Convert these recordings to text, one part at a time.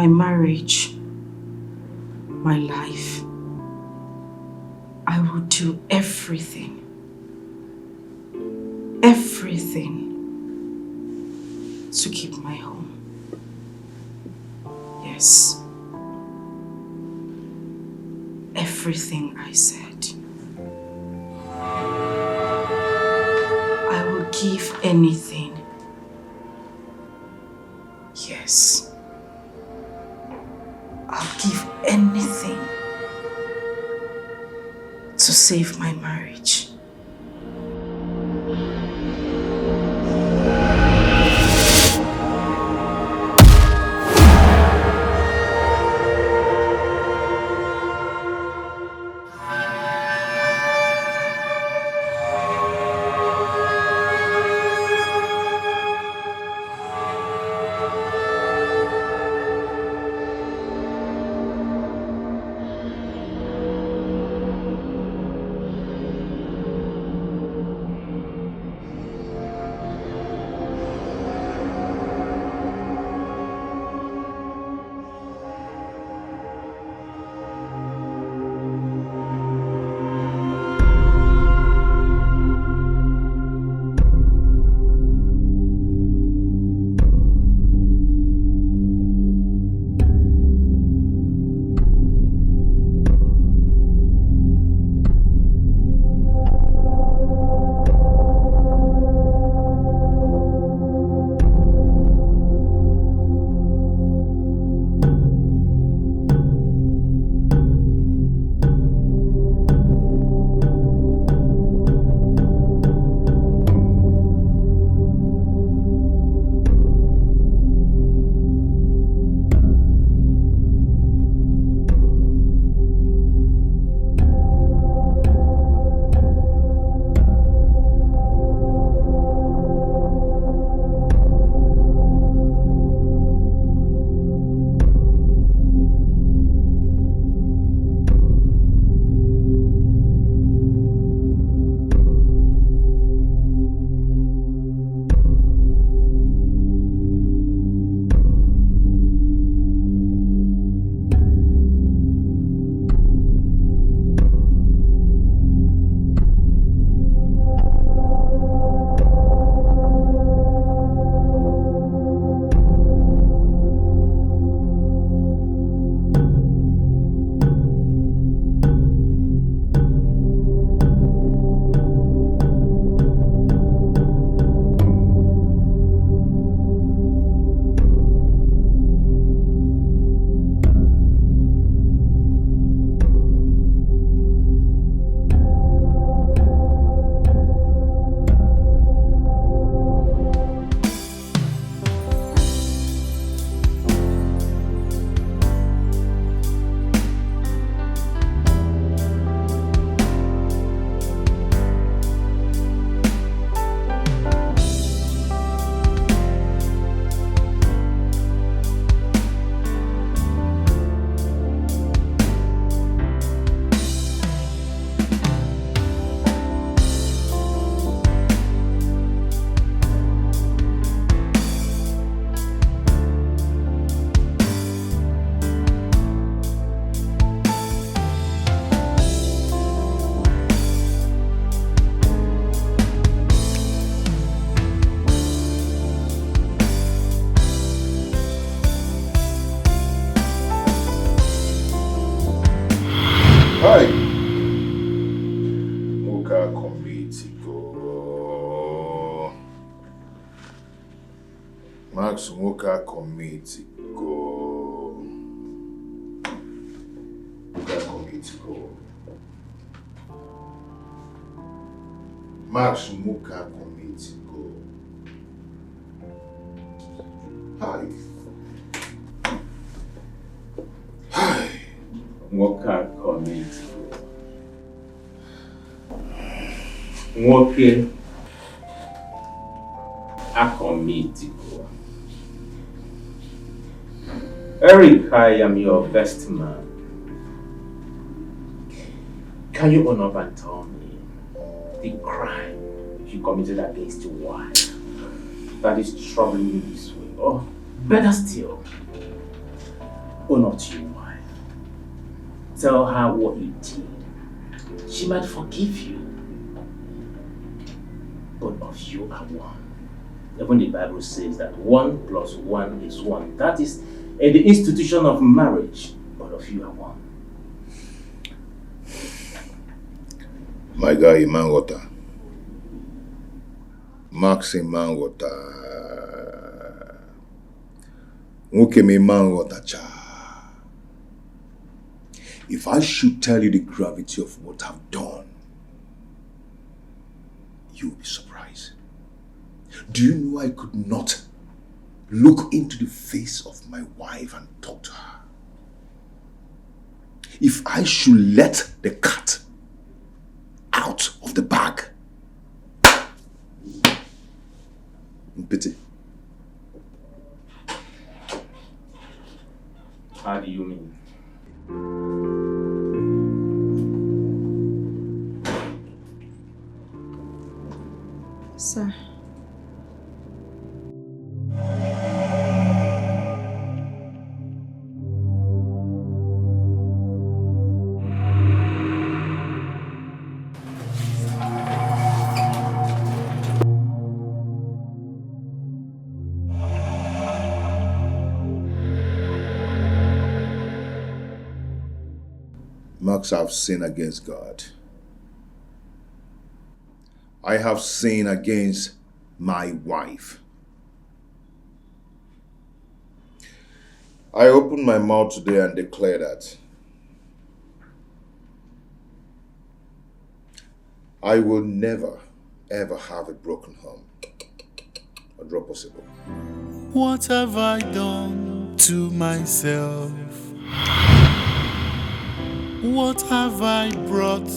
my marriage, my life, I will do everything to keep my home. Yes. Everything I said. I will give anything. Yes. I'll give anything to save my marriage. Hi. Muka committee go. Max Muka committee go. Muka committee go. Max Muka committee go. Hi. Hi. Muka committee. Nwoke a committee. Eric, I am your best man. Can you honor and tell me the crime you committed against your wife that is troubling you this way? Or better still, own up to your wife. Tell her what you did. She might forgive you. Both of you are one. Even the Bible says that 1 plus 1 is 1. That is in the institution of marriage. Both of you are one. My guy, Mangota. Maxim Mangota. Ukemi Mangota cha. If I should tell you the gravity of what I've done, you'll be surprised. Do you know I could not look into the face of my wife and talk to her? If I should let the cat out of the bag. Pity. How do you mean? Sir. Max, I've sinned against God. I have sinned against my wife. I opened my mouth today and declared that I will never, ever have a broken home. Or drop possible. What have I done to myself? What have I brought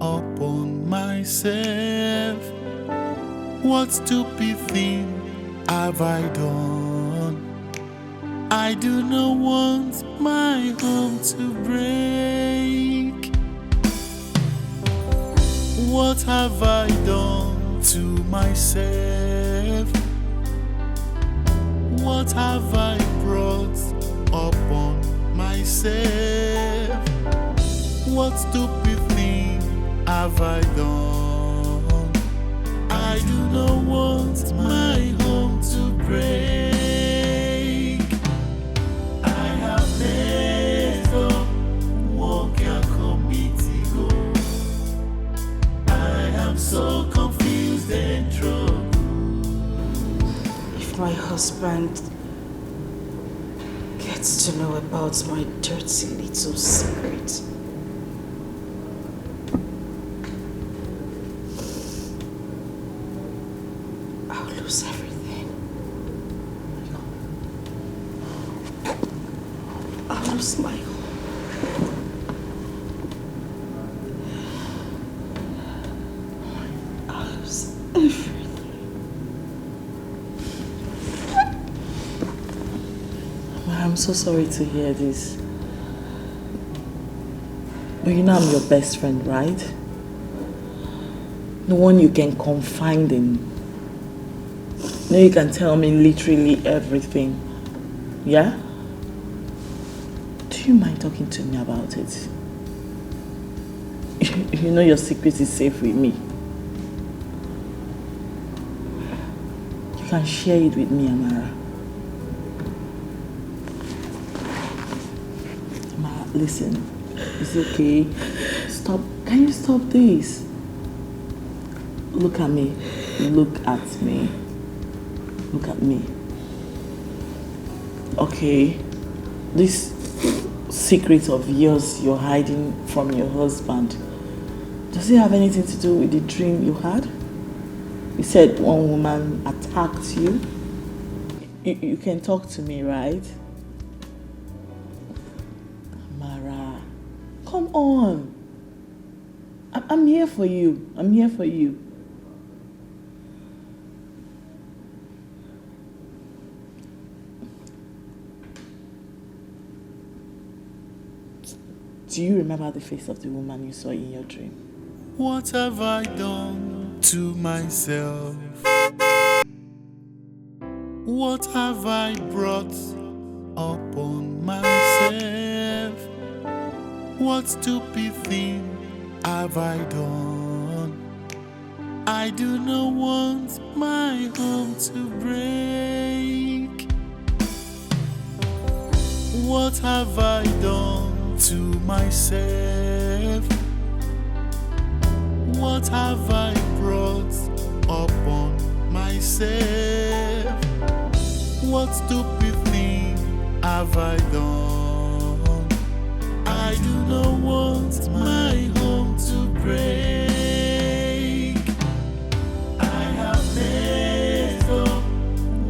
upon myself? What stupid thing have I done? I do not want my home to break. What have I done to myself? What have I brought upon myself? What stupid thing have I done? I do not want my home to break. I have never walked a committee go. I am so confused and troubled. If my husband gets to know about my dirty little secret, I'll lose everything. I'll lose my home. I'll lose everything. I'm so sorry to hear this. But you know I'm your best friend, right? The one you can confide in. You know you can tell me literally everything. Yeah? Do you mind talking to me about it? You know your secret is safe with me. You can share it with me, Amara. Amara, listen. It's okay. Stop. Can you stop this? Look at me. Look at me. Look at me. Okay. This secret of yours you're hiding from your husband, does it have anything to do with the dream you had? You said one woman attacked you. You can talk to me, right? Mara, come on. I'm here for you. I'm here for you. Do you remember the face of the woman you saw in your dream? What have I done to myself? What have I brought upon myself. What stupid thing have I done? I do not want my home to break. What have I done to myself? What have I brought upon myself? What stupid thing have I done? I do not want my home to break. I have messed up,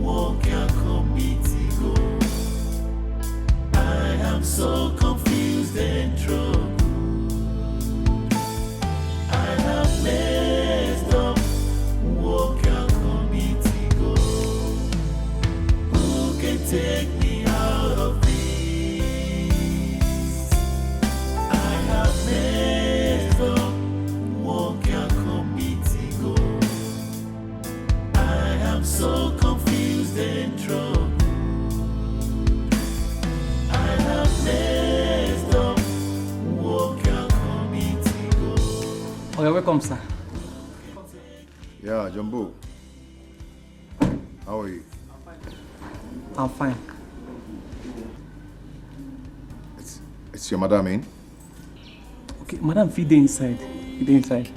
what can committee go? I am so confused and troubled. I have messed up, what can committee go? Who can take me out of this? I have messed up, what can committee go? I am so confused and troubled. I have messed up, what can committee go? Okay, welcome, sir. Yeah, Jumbo. How are you? I'm fine. It's your madam in? Okay, madam, feed the inside. Feed the inside.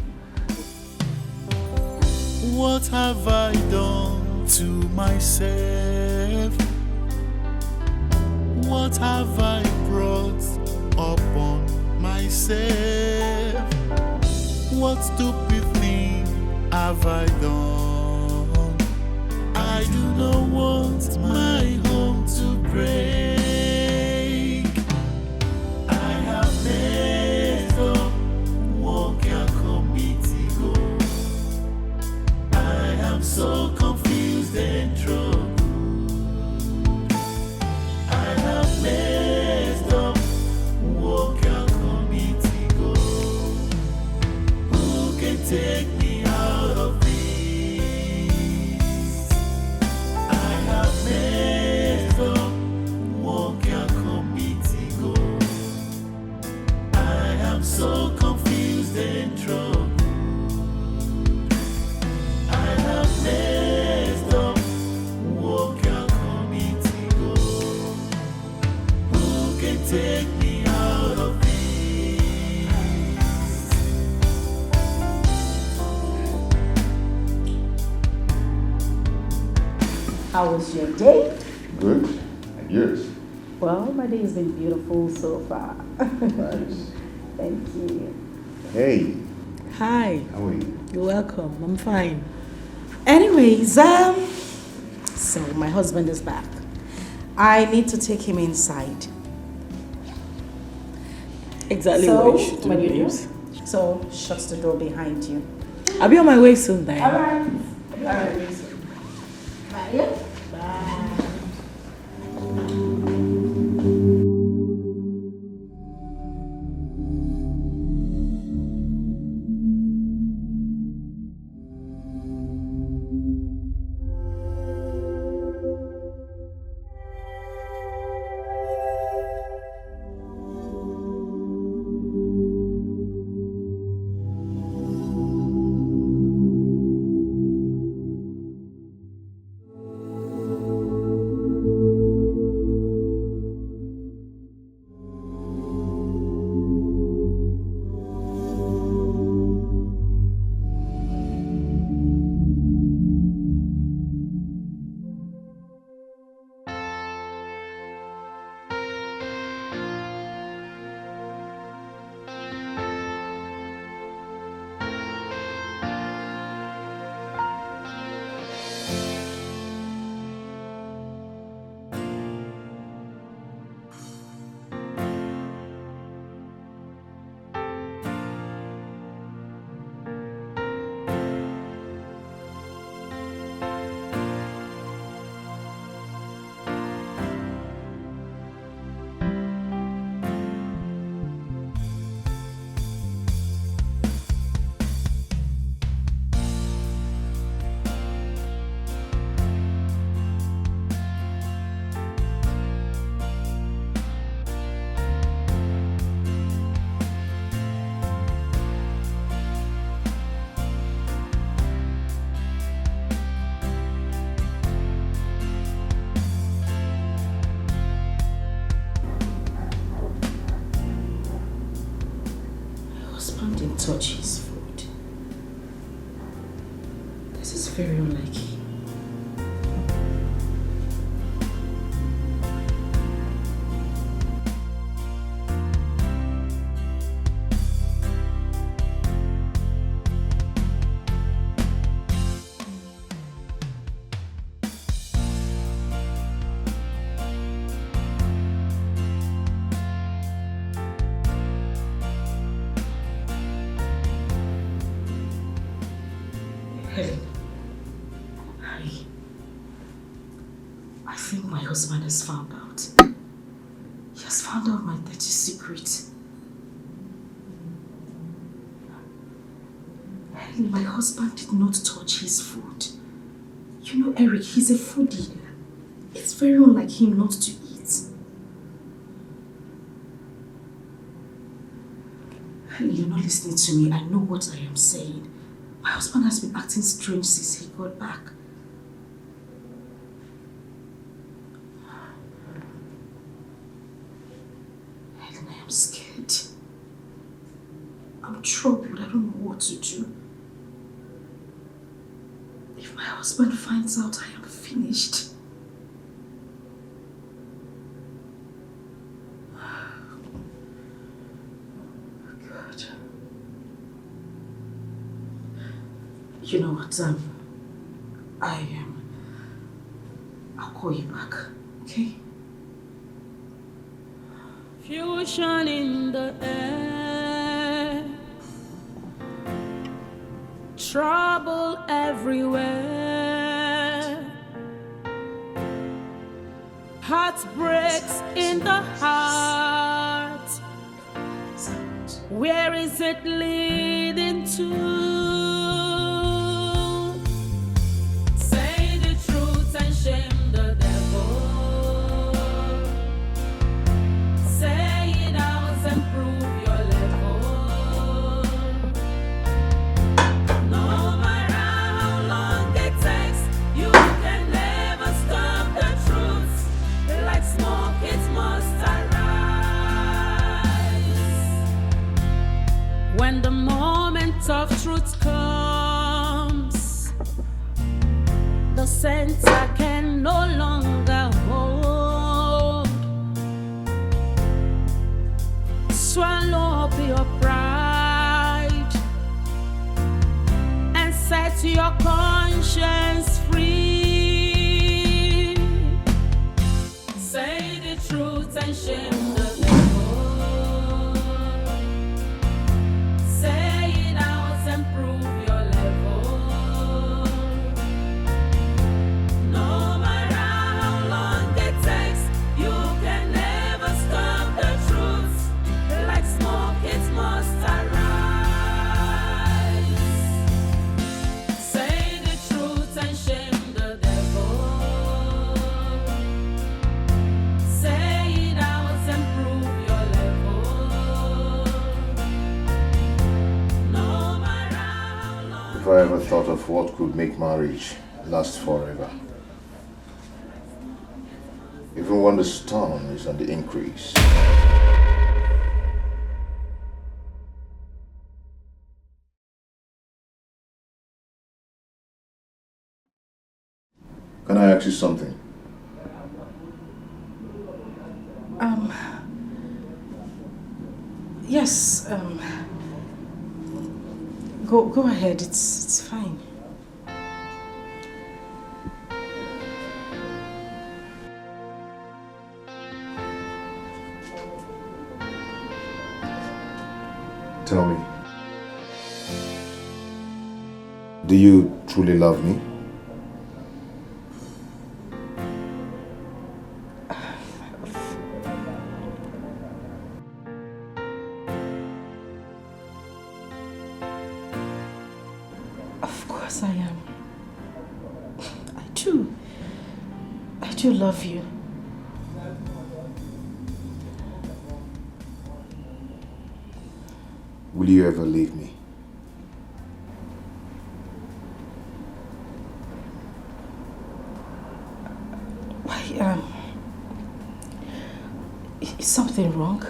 What have I done to myself? What have I brought upon myself? What stupid thing have I done? I do not want my home to break. I have messed up, what can committee go? I am so confused and troubled. I have messed up, what can committee go? Who can take me out of this? I have messed up, what can committee go? I am so confused and troubled. I have messed up, what can committee go? Who can take me out of this? How was your day? Good. And yours? Well, my day has been beautiful so far. Nice. Thank you. Hey, Hi, how are you? you're welcome. I'm fine. Anyways, so my husband is back. I need to take him inside. Exactly So, what you should do, what do you do? babes. So, shut the door behind you. I'll be on my way soon, then. Alright. Bye. I think my husband has found out. He has found out my dirty secret. Helen, my husband did not touch his food. You know, Eric, he's a foodie. It's very unlike him not to eat. Helen, you're not listening to me. I know what I am saying. My husband has been acting strange since he got back. Helen, I am scared. I'm troubled. I don't know what to do. If my husband finds out, I am finished. God. You know what, I'll call you back, okay? Fusion in the air, trouble everywhere, heartbreaks in the heart. Where is it leading to? Say the truth and shame the devil. Say it out and prove your level. No matter how long it takes, you can never stop the truth. Like smoke, it must arise. When the moment of truth comes, the center can no longer hold. Swallow up your pride and set your conscience free. Say the truth and shame the devil. Say it out and prove your level. No matter how long it takes, you can never stop the truth. Like smoke, it must arise. Say the truth and shame the devil. Say it out and prove your level. No matter how long. If I ever thought of what could make marriage last forever, even when the storm is on the increase. Can I ask you something? Yes, go ahead, it's fine. Tell me, do you truly love me? Of course I am. I do. I do love you. Will you ever leave me? Why, is something wrong?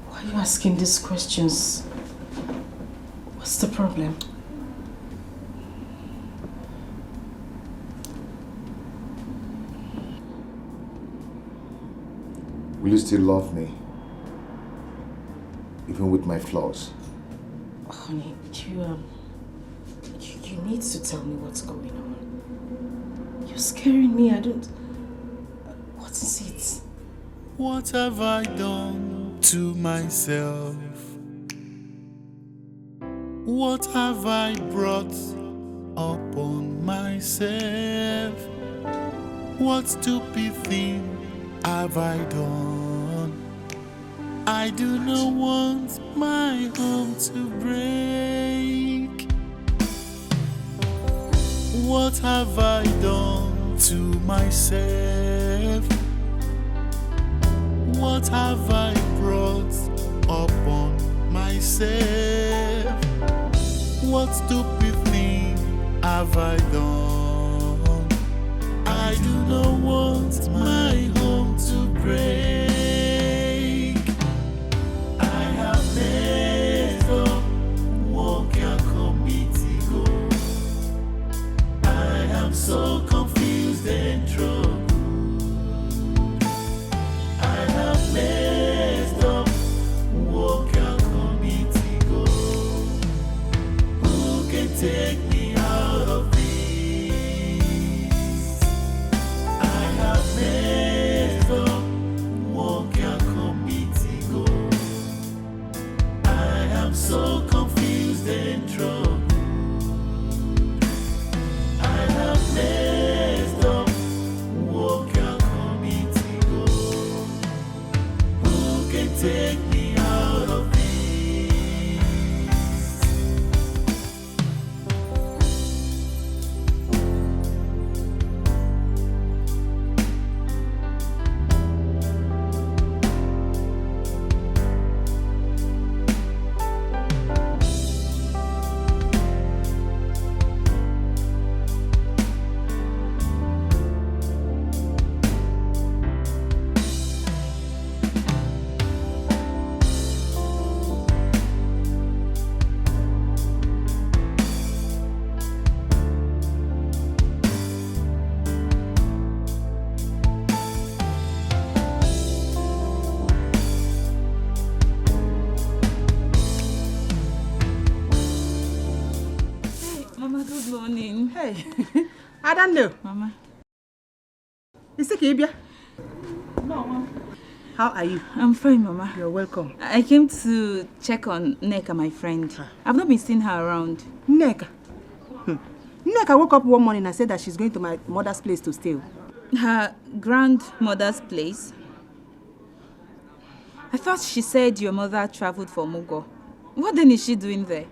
Why are you asking these questions? What's the problem? Will you still love me? Even with my flaws? Honey, you need to tell me what's going on. You're scaring me. I don't... What is it? What have I done to myself? What have I brought upon myself? What stupid thing have I done? I do not want my home to break. What have I done to myself? What have I brought upon myself? What stupid thing have I done? I do not want my home to break. I have messed up, walk your committee go. I am so confused and troubled. I have messed up, walk your committee go. Who can take me out of this? I have messed up, walk your committee go. I am so confused and troubled. I have messed up, walk your committee go. Who can take me out of this? Mama, good morning. Hey, I don't know. Mama. Is it Kibia? No, Mama. How are you? I'm fine, Mama. You're welcome. I came to check on Neka, my friend. I've not been seeing her around. Neka. Neka woke up one morning and said that she's going to my mother's place to stay. Her grandmother's place? I thought she said your mother traveled for Mugo. What then is she doing there?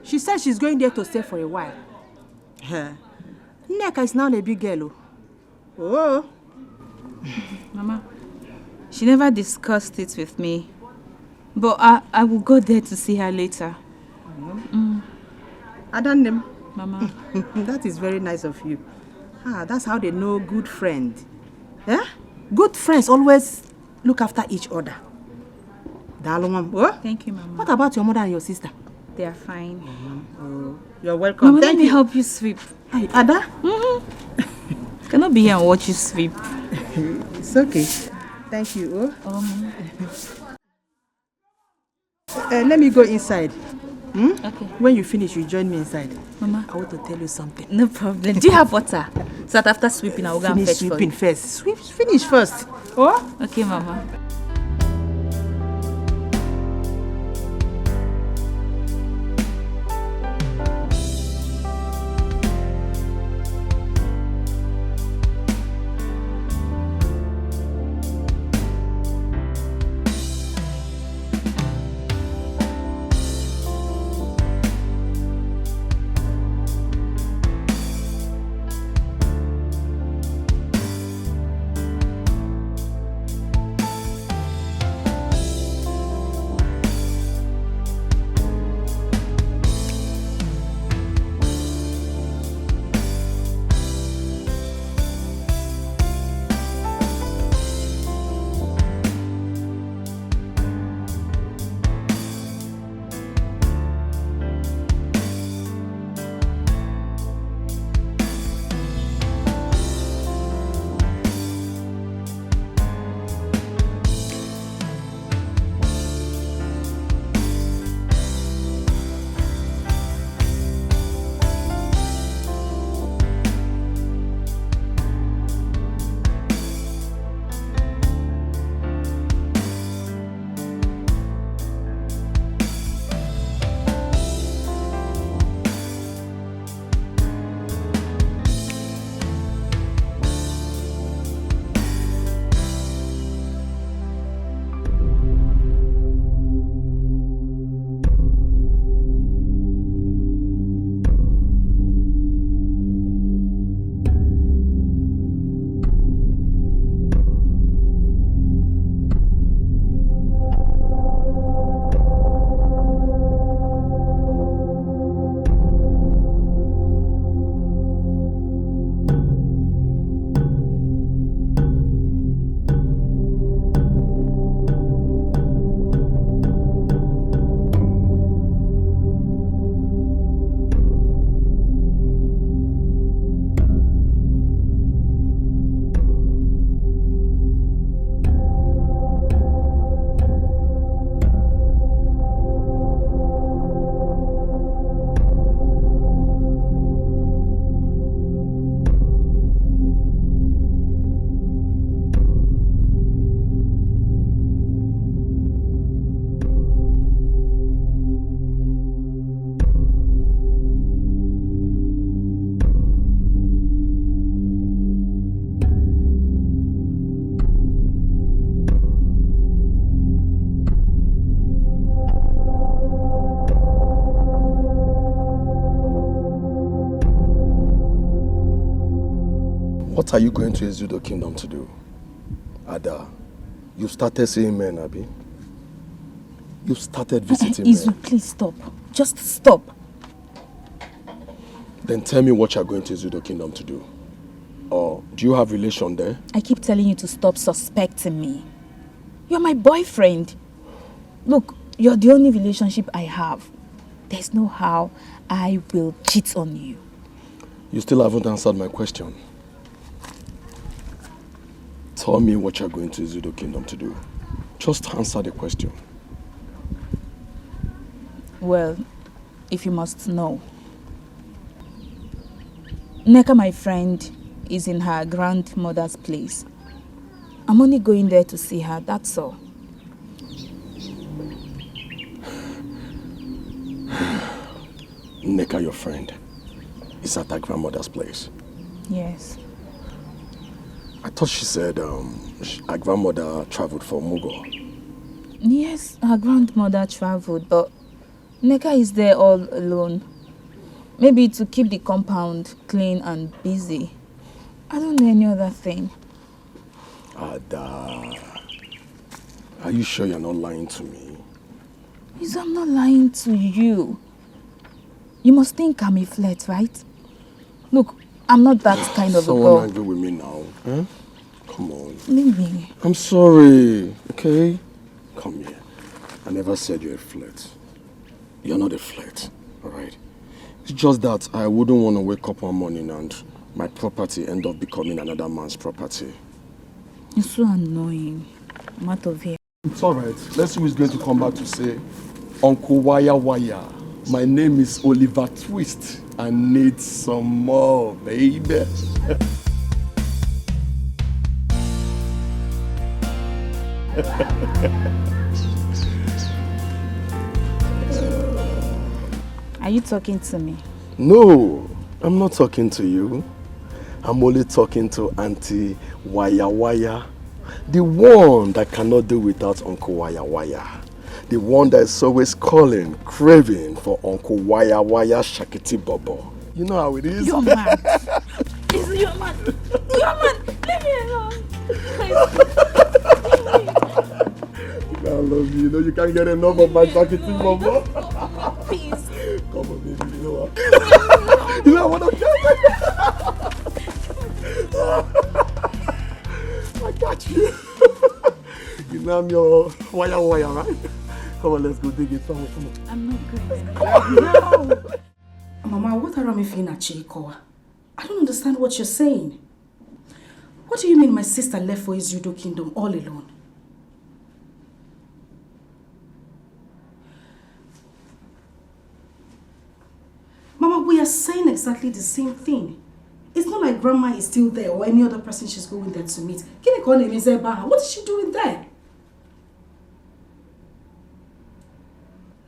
She said she's going there to stay for a while. Neka is now a big girl. Oh. Mama, she never discussed it with me. But I will go there to see her later. Adanem. Mama. That is very nice of you. That's how they know good friend. Yeah? Good friends always look after each other. Thank you, Mama. What about your mother and your sister? They are fine. Oh, you're welcome. Mama, let me help you sweep. Hey, Ada? Cannot be here and watch you sweep. It's okay. Thank you. Let me go inside. Okay. When you finish, you join me inside. Mama, I want to tell you something. No problem. Do you have water? So that after sweeping, I will go and fetch for you. Sweeping first. Finish first. Oh? Okay, Mama. What are you going to Ezudo Kingdom to do? Ada, you started seeing men, Abi. You started visiting men. Izu, please stop. Just stop. Then tell me what you're going to Ezudo Kingdom to do. Or do you have relation there? I keep telling you to stop suspecting me. You're my boyfriend. Look, you're the only relationship I have. There's no how I will cheat on you. You still haven't answered my question. Tell me what you're going to Ezudo Kingdom to do. Just answer the question. Well, if you must know. Neka, my friend, is in her grandmother's place. I'm only going there to see her, that's all. Neka, your friend, is at her grandmother's place. Yes. I thought she said her grandmother traveled for Mugo. Yes, her grandmother traveled, but Neka is there all alone. Maybe to keep the compound clean and busy. I don't know any other thing. Ada, are you sure you're not lying to me? Yes, I'm not lying to you. You must think I'm a flirt, right? Look, I'm not that kind of a girl. Someone angry with me now, huh? Come on. Maybe. I'm sorry, okay? Come here. I never said you're a flirt. You're not a flirt, alright? It's just that I wouldn't want to wake up one morning and my property end up becoming another man's property. You're so annoying. I'm out of here. It's alright. Let's see who's going to come back to say, Uncle Waya Waya, my name is Oliver Twist. I need some more, baby. Are you talking to me? No, I'm not talking to you. I'm only talking to Auntie Waya Waya, the one that cannot do without Uncle Waya Waya, the one that is always calling, craving for Uncle Waya Waya Shakiti Bobo. You know how it is. You're mad. You're mad. You're mad. Leave me alone. I love you. You know you can't get enough of my Shakiti Bobo. Please. Come on, baby. You know what? You know what I'm I got you. You know I'm your wire, right? Come on, let's go dig it somewhere. Come on. I'm not going. No. Mama, what are you feeling at Chikoa? I don't understand what you're saying. What do you mean my sister left for his Ezudo Kingdom all alone? Mama, we are saying exactly the same thing. It's not like Grandma is still there or any other person she's going there to meet. What is she doing there?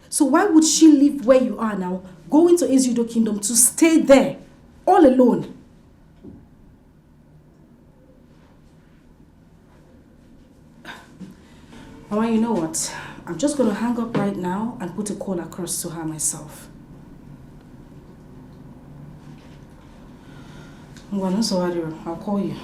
So why would she leave where you are now, go into Ezudo Kingdom to stay there, all alone? Mama, you know what? I'm just going to hang up right now and put a call across to her myself. I'll call you.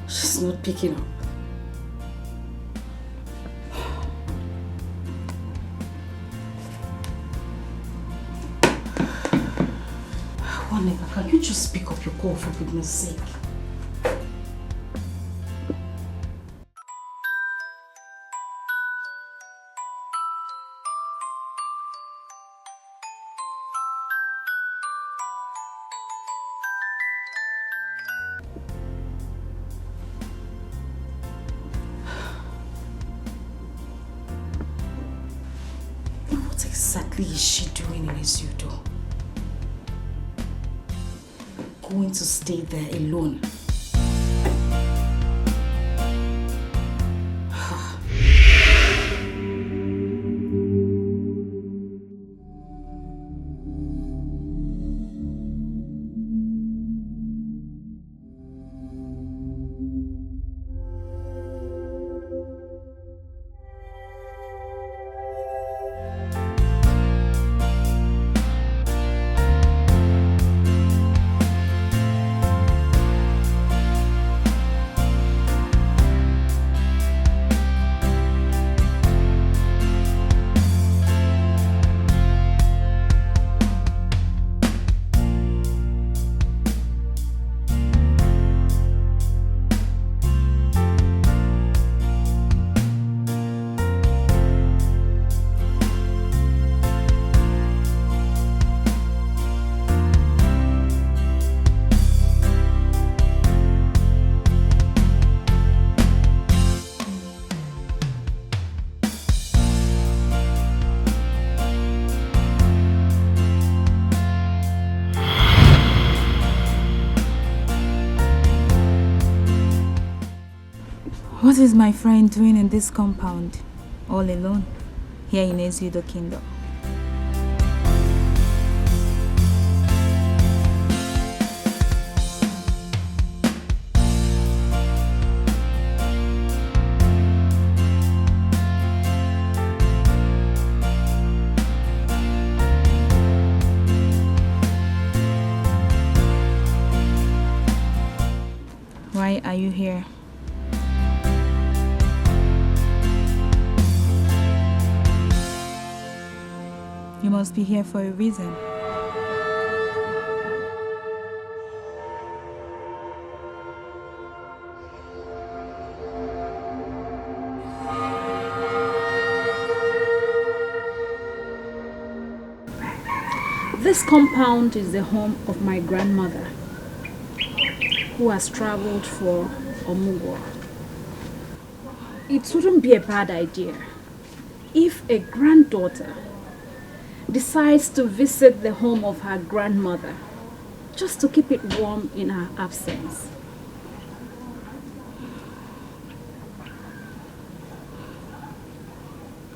She's not picking up. Waneka, can you just pick up your call for goodness sake? exactly is she doing in Izudo? Going to stay there alone? What is my friend doing in this compound, all alone, here in Ezido Kingdom? Why are you here? You must be here for a reason. This compound is the home of my grandmother, who has traveled for Omugwo. It wouldn't be a bad idea if a granddaughter decides to visit the home of her grandmother just to keep it warm in her absence.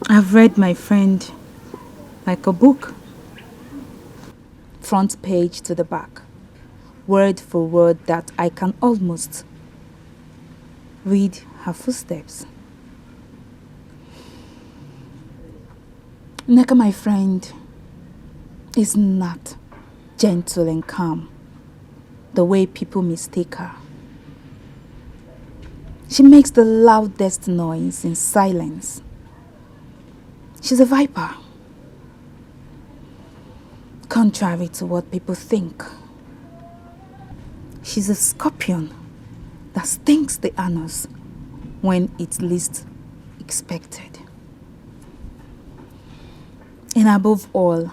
I've read my friend like a book. Front page to the back, word for word, that I can almost read her footsteps. Neka, my friend, is not gentle and calm the way people mistake her. She makes the loudest noise in silence. She's a viper. Contrary to what people think, she's a scorpion that stings the anus when it's least expected. And above all,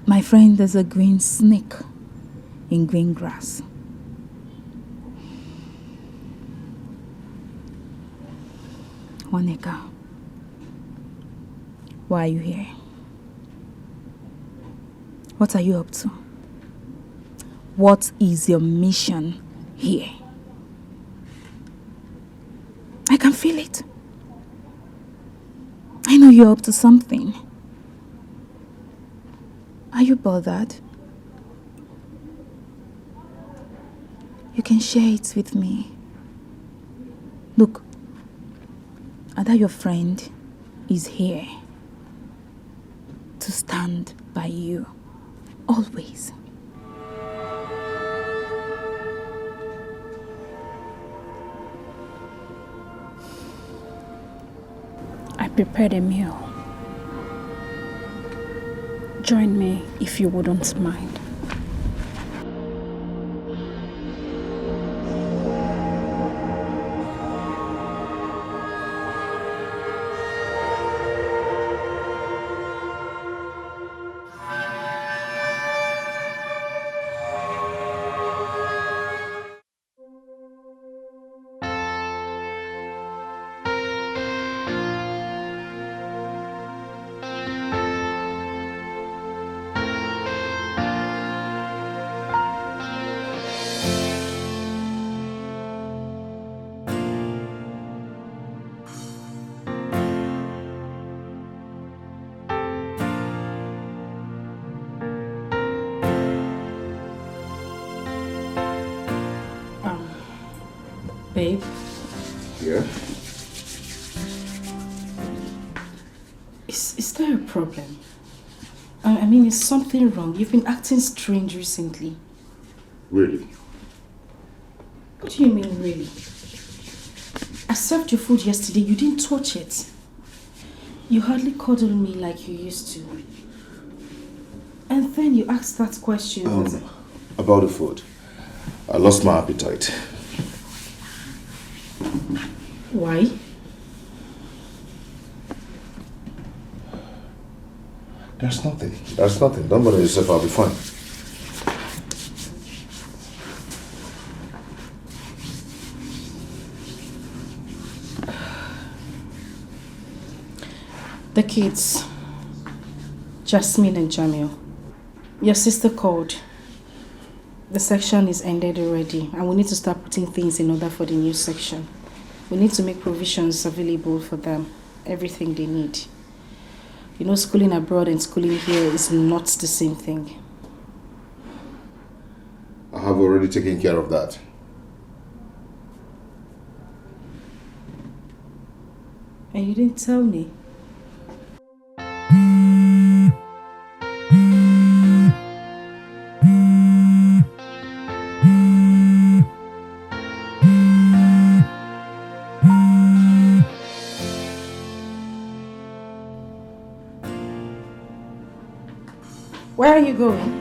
my friend is a green snake in green grass. Waneka, why are you here? What are you up to? What is your mission here? I can feel it. I know you're up to something. Are you bothered? You can share it with me. Look, Ada, your friend, is here to stand by you, always. I prepared a meal. Join me if you wouldn't mind. Babe? Yeah? Is there a problem? I mean, is something wrong? You've been acting strange recently. Really? What do you mean, really? I served your food yesterday, you didn't touch it. You hardly cuddled me like you used to. And then you asked that question. About the food. I lost my appetite. Why? There's nothing. Don't bother yourself, I'll be fine. The kids, Jasmine and Jamil. Your sister called. The section is ended already and we need to start putting things in order for the new section. We need to make provisions available for them, everything they need. You know, schooling abroad and schooling here is not the same thing. I have already taken care of that. And you didn't tell me. Where are you going?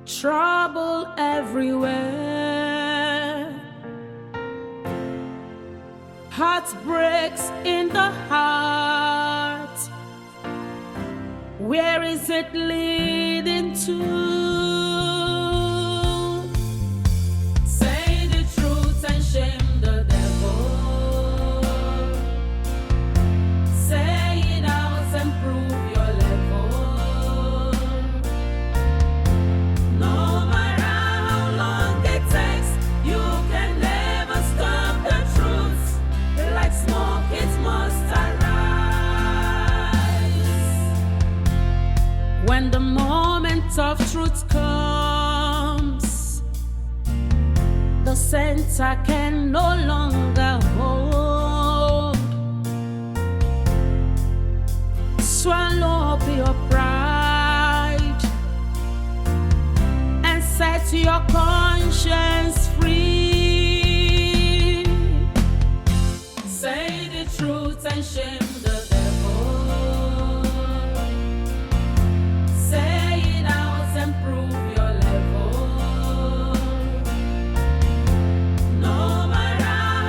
Trouble everywhere, heartbreaks in the heart. Where is it leading to? Say the truth and shame the devil. Say it out and prove your level. No matter how long it takes, you can never stop the truth. Like smoke, it must arise. When the moment of truth comes, the center can no longer hold. Swallow up your pride and set your conscience free. Say the truth and shame the devil. Say it out and prove your level. No matter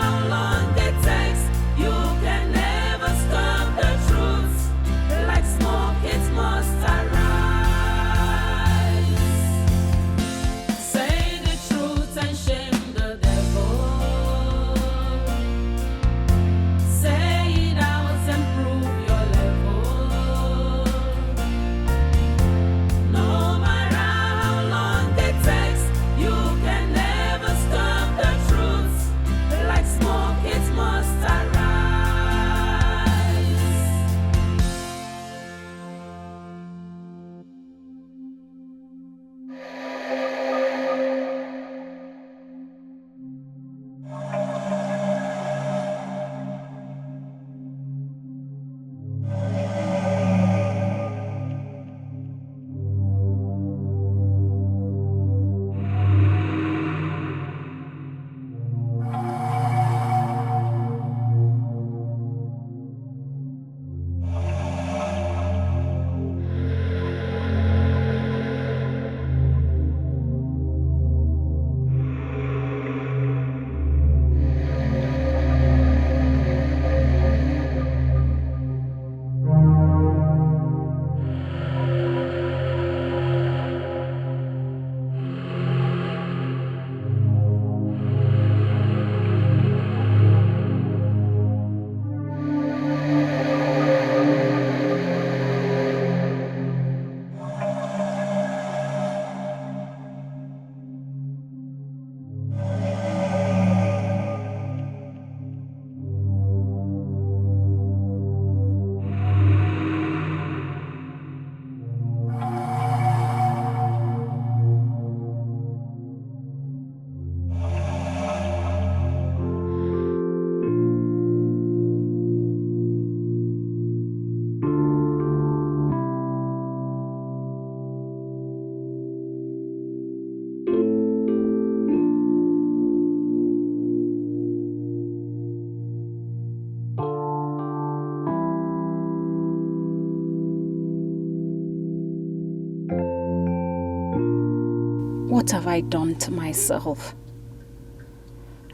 What have I done to myself?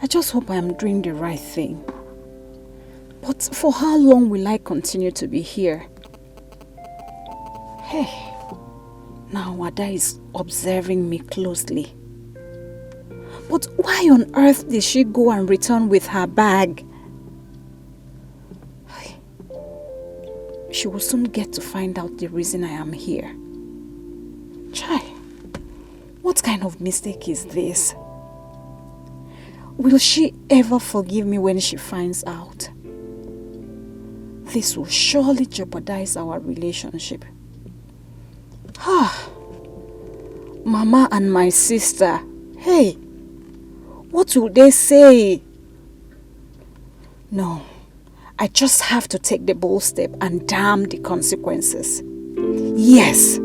I just hope I am doing the right thing. But for how long will I continue to be here? Hey, now Ada is observing me closely. But why on earth did she go and return with her bag? She will soon get to find out the reason I am here. Chai, what kind of mistake is this? Will she ever forgive me when she finds out? This will surely jeopardize our relationship. Mama and my sister, hey, what will they say? No, I just have to take the bold step and damn the consequences. Yes.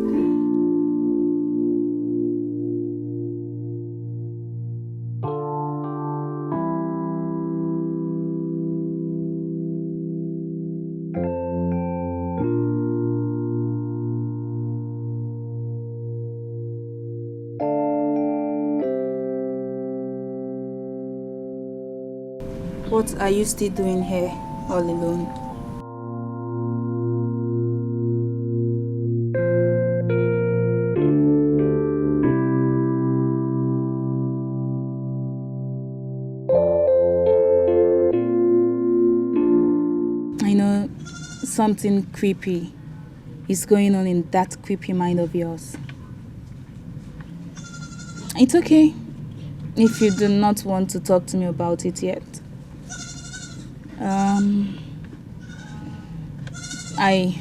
What are you still doing here, all alone? I know something creepy is going on in that creepy mind of yours. It's okay if you do not want to talk to me about it yet. I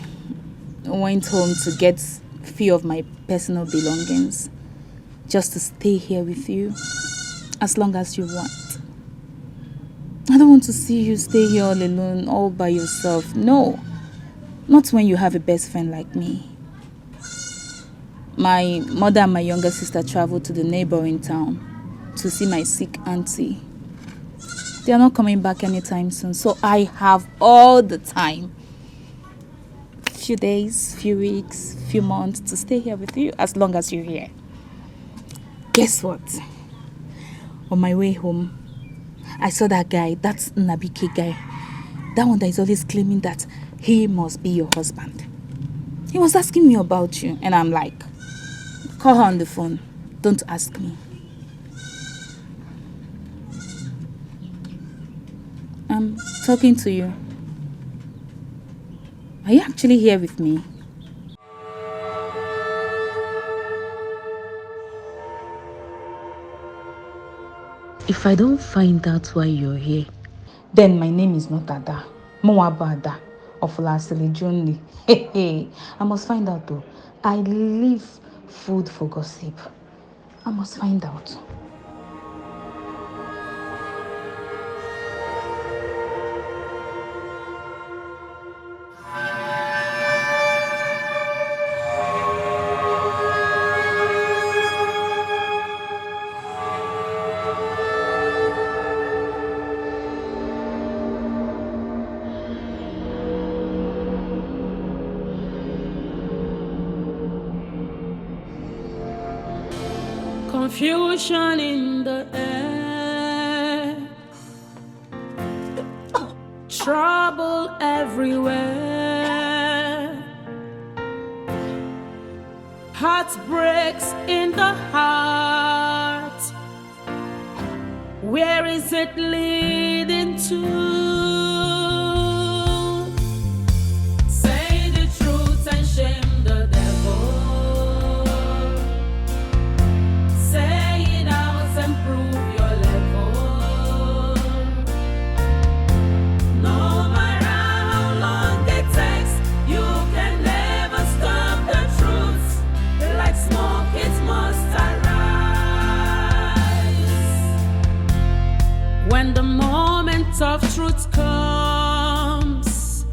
went home to get a few of my personal belongings just to stay here with you as long as you want. I don't want to see you stay here all alone, all by yourself. No, not when you have a best friend like me. My mother and my younger sister traveled to the neighboring town to see my sick auntie. They are not coming back anytime soon, so I have all the time. Few days, few weeks, few months to stay here with you as long as you're here. Guess what? On my way home, I saw that guy, that Nabike guy. That one that is always claiming that he must be your husband. He was asking me about you, and I'm like, call her on the phone. Don't ask me. I'm talking to you. Are you actually here with me? If I don't find out why you're here, Then my name is not Ada. Moaba Ada of Lasili Junli. Hey, I must find out though. I leave food for gossip. I must find out. Confusion in the air, trouble everywhere, heartbreaks in the heart. Where is it leading to? Say the truth and shame the devil. Say it out and prove your level. No matter how long it takes, you can never stop the truth. Like smoke, it must arise. When the moment of truth comes,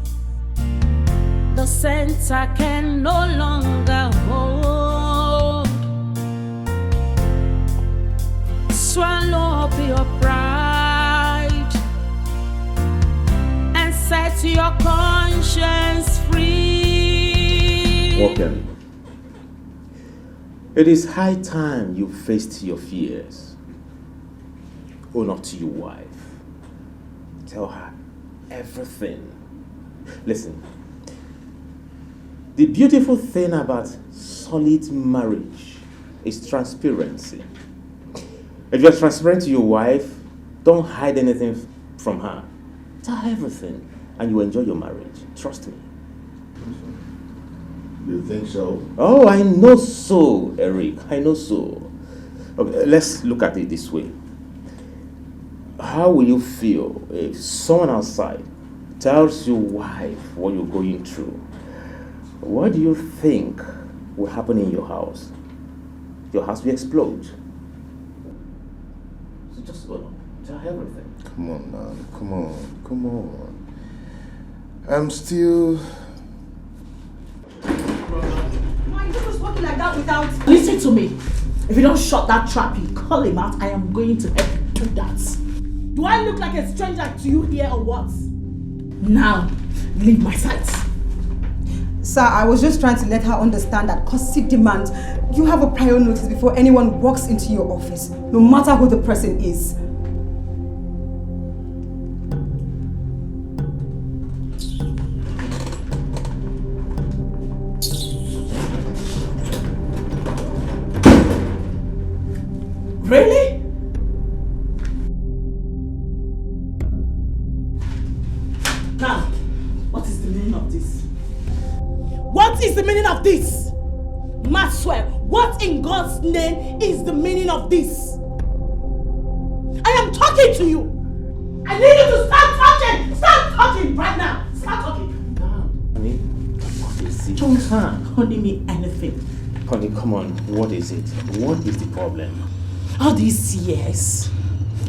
the center can no longer hold. Swallow up your pride and set your conscience free. Okay. It is high time you faced your fears. Own up to your wife. Tell her everything. Listen, the beautiful thing about solid marriage is transparency. If you're transparent to your wife, don't hide anything from her. Tell her everything, and you enjoy your marriage. Trust me. You think so? Oh, I know so, Eric. I know so. Okay, let's look at it this way. How will you feel if someone outside tells your wife what you're going through? What do you think will happen in your house? Your house will explode. So just go on. Tell her everything. Come on, man. Come on. I'm still... Why you just walking like that without... Listen to me. If you don't shut that trap, you call him out, I am going to help you do that. Do I look like a stranger to you here or what? Now, leave my sight. Sir, I was just trying to let her understand that courtesy demands you have a prior notice before anyone walks into your office, no matter who the person is. Really? Now, what is the meaning of this? What is the meaning of this? Maxwell, what in God's name is the meaning of this? I am talking to you. I need you to start talking. Start talking right now. Start talking. Honey, what is it? Don't honey me anything. Honey, come on. What is it? What is the problem? All these years,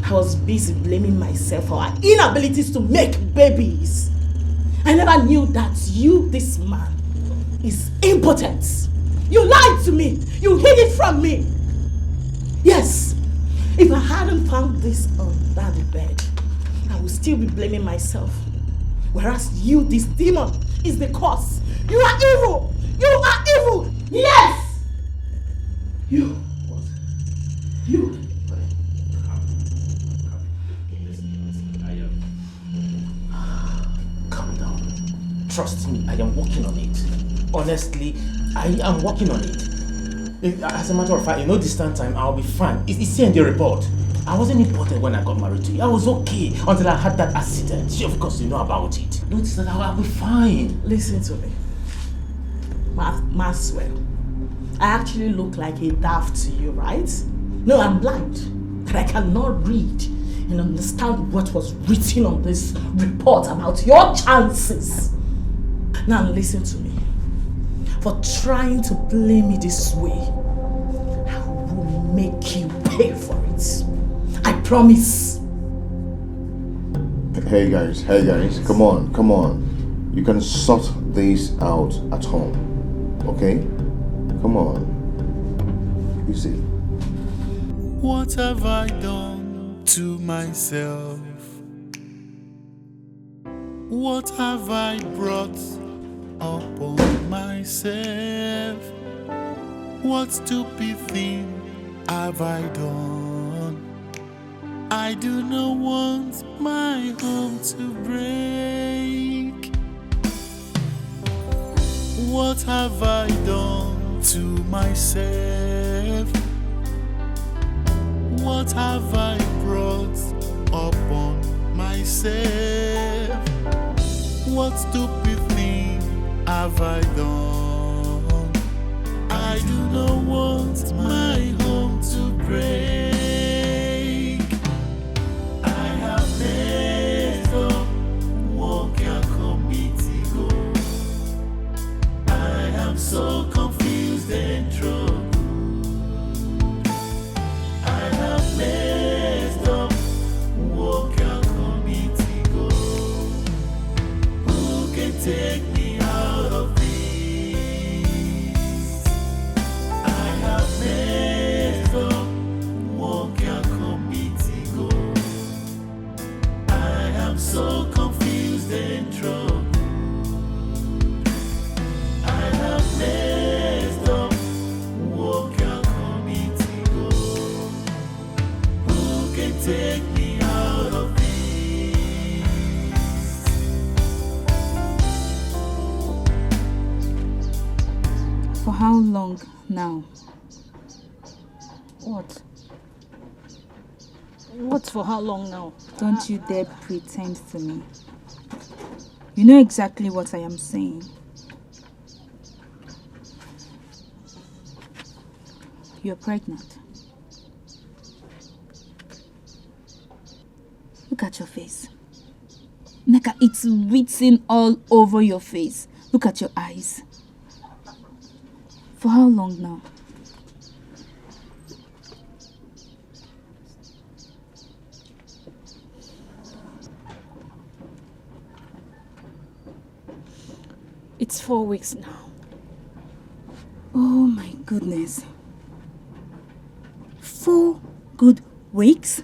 I was busy blaming myself for our inabilities to make babies. I never knew that you, this man, is impotent. You lied to me. You hid it from me. Yes, if I hadn't found this under the bed, I would still be blaming myself. Whereas you, this demon, is the cause. You are evil. You are evil. Yes. You. You. Calm down. Trust me, I am working on it. Honestly, I am working on it. As a matter of fact, in no distant time, I'll be fine. It's here in the report. I wasn't important when I got married to you. I was okay until I had that accident. Of course, you know about it. Notice that I'll be fine. Listen to me. Maxwell, I actually look like a daft to you, right? No, I'm blind. And I cannot read and understand what was written on this report about your chances. Now listen to me. For trying to play me this way, I will make you pay for it. I promise. Hey guys, come on. You can sort this out at home, okay? Come on. You see. What have I done to myself? What have I brought upon myself? What stupid thing have I done? I do not want my home to break. What have I done to myself? What have I brought upon myself? What stupid thing have I done? I do not want my home to break. I have messed up, walk your committee go. I am so confused and troubled. I have messed up, walk your committee go. Who can take me out of this? I have messed up, walk your committee go. I am so confused and troubled. I have messed For how long now? What? What for how long now? Don't you dare pretend to me. You know exactly what I am saying. You're pregnant. Look at your face. Neka, it's written all over your face. Look at your eyes. For how long now? It's 4 weeks now. Oh my goodness. 4 good weeks?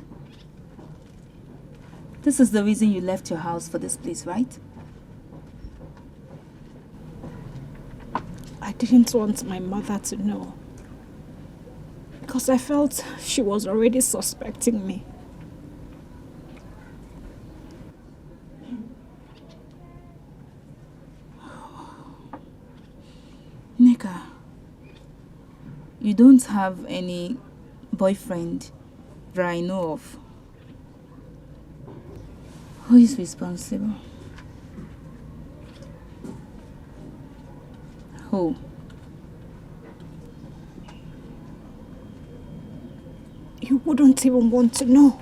This is the reason you left your house for this place, right? I didn't want my mother to know. Because I felt she was already suspecting me. Nneka, you don't have any boyfriend that I know of. Who is responsible? Who? You wouldn't even want to know.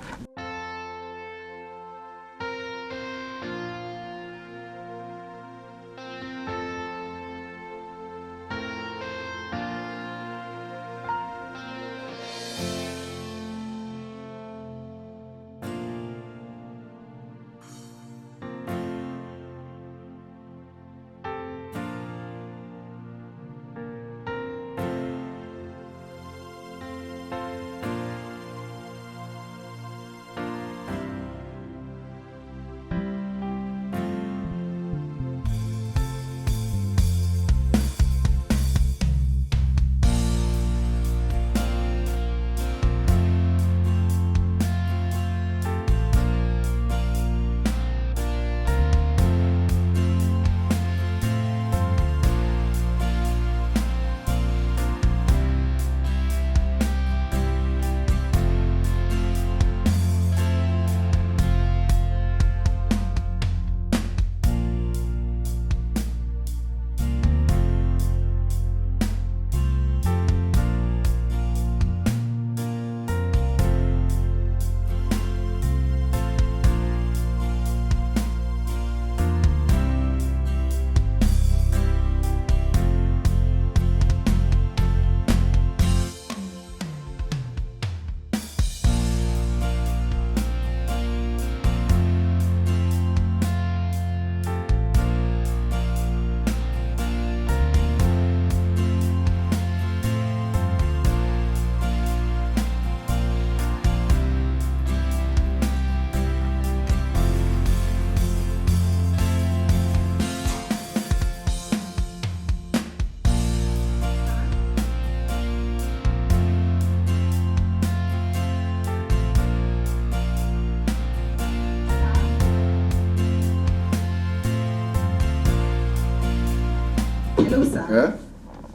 Hello, sir.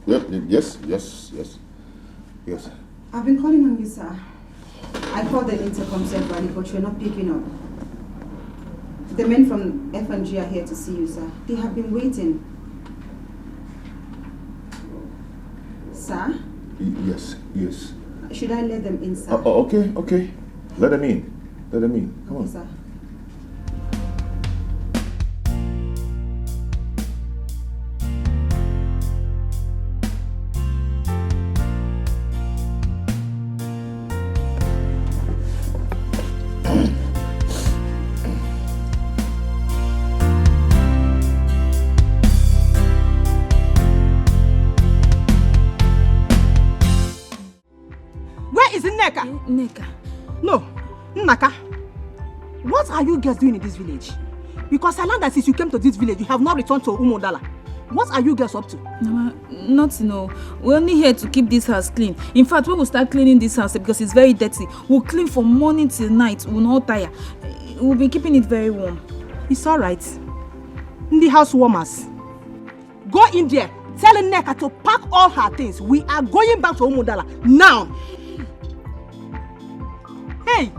Yeah? Yes. I've been calling on you, sir. I called the intercom separately, but you're not picking up. The men from F&G are here to see you, sir. They have been waiting. Sir? Yes. Should I let them in, sir? Okay. Let them in. Come on. Sir. Where is Nneka? Nneka. No, Nnaka. What are you girls doing in this village? Because I learned that since you came to this village, you have not returned to Umodala. What are you girls up to? Mama, nothing. No. We're only here to keep this house clean. In fact, when we start cleaning this house because it's very dirty, we'll clean from morning till night. We'll not tire. We'll be keeping it very warm. It's all right. In the house warmers. Go in there. Tell Nneka to pack all her things. We are going back to Umudala now. Hey,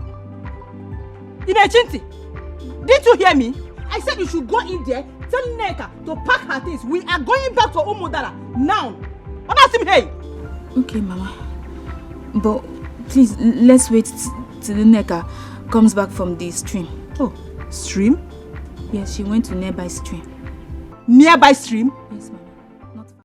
Inechinti, did you hear me? I said you should go in there. Tell Nneka to pack her things. We are going back to Umudala now. Hey. Okay, Mama. But please, let's wait till Nneka comes back from the stream. Oh, stream? Yes, she went to nearby stream. Nearby stream? Yes, Mama.